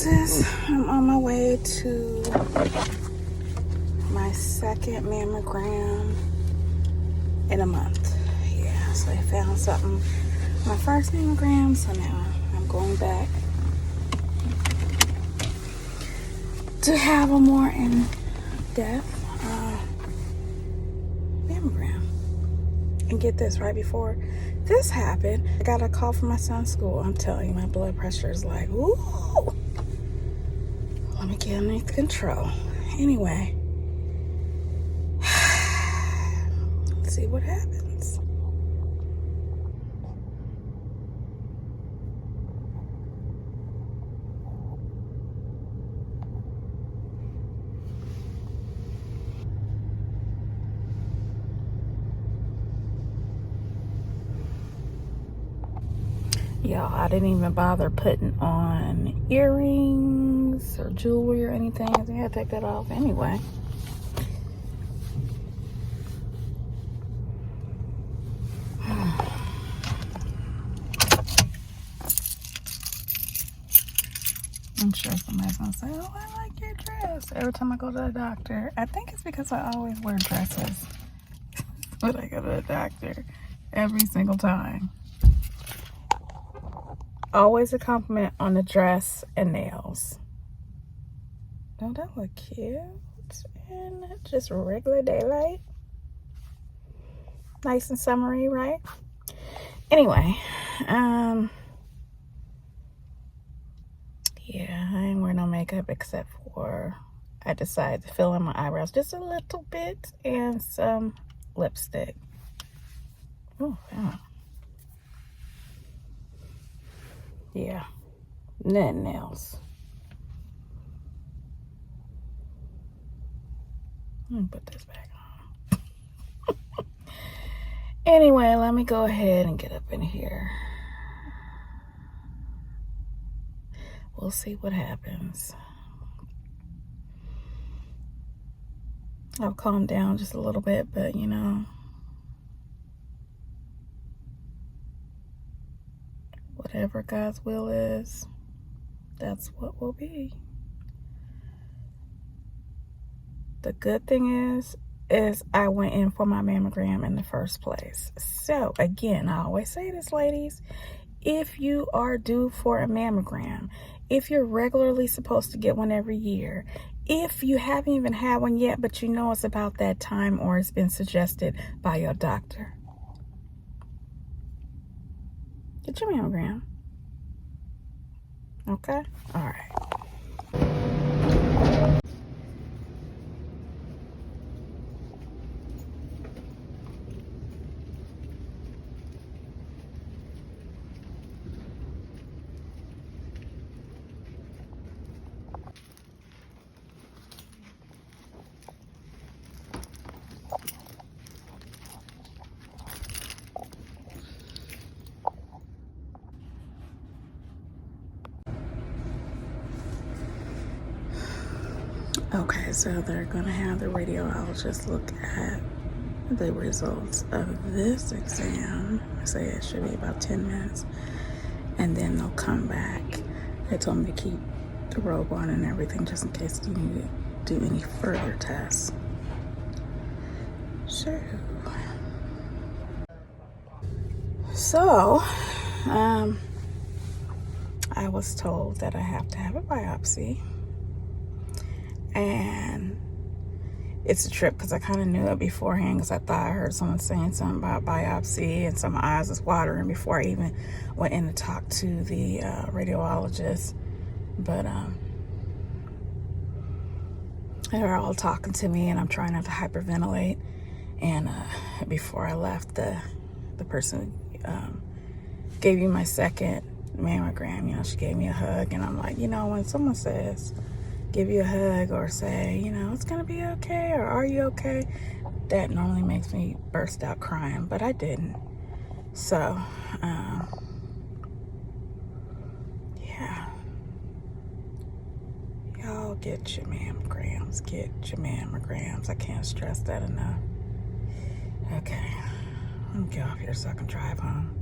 roses. I'm on my way to my second mammogram in a month. Yeah, so I found something. My first mammogram, so now I'm going back to have a more in-depth mammogram. And get this, right before this happened, I got a call from my son's school. I'm telling you, my blood pressure is like, ooh. Let me get underneath control. Anyway, let's see what happens. Y'all, I didn't even bother putting on earrings or jewelry or anything. I think I had to take that off anyway. I'm sure somebody's gonna say, oh, I like your dress. Every time I go to the doctor, I think it's because I always wear dresses when I go to the doctor, every single time. Always a compliment on the dress and nails. Don't that look cute? And just regular daylight. Nice and summery, right? Anyway, yeah, I ain't wearing no makeup except for I decided to fill in my eyebrows just a little bit and some lipstick. Oh, wow. Yeah, nothing else. Let me put this back on. Anyway, let me go ahead and get up in here. We'll see what happens. I'll calm down just a little bit, but you know, whatever God's will is, that's what will be. The good thing is I went in for my mammogram in the first place. So again, I always say this, ladies, if you are due for a mammogram, if you're regularly supposed to get one every year, if you haven't even had one yet, but you know it's about that time or it's been suggested by your doctor, get your mammogram. Okay? All right. Okay, so they're gonna have the radiologist look at the results of this exam. Say it should be about 10 minutes, and then they'll come back. They told me to keep the robe on and everything just in case you need to do any further tests. So, I was told that I have to have a biopsy. And it's a trip because I kind of knew it beforehand because I thought I heard someone saying something about biopsy and so my eyes was watering before I even went in to talk to the radiologist. But they're all talking to me and I'm trying not to hyperventilate. And before I left, the person gave me my second mammogram. You know, she gave me a hug and I'm like, you know, when someone says give you a hug or say, you know, it's gonna be okay or are you okay, that normally makes me burst out crying, but I didn't. So yeah, y'all get your mammograms, I can't stress that enough. Okay, let me get off here so I can drive home.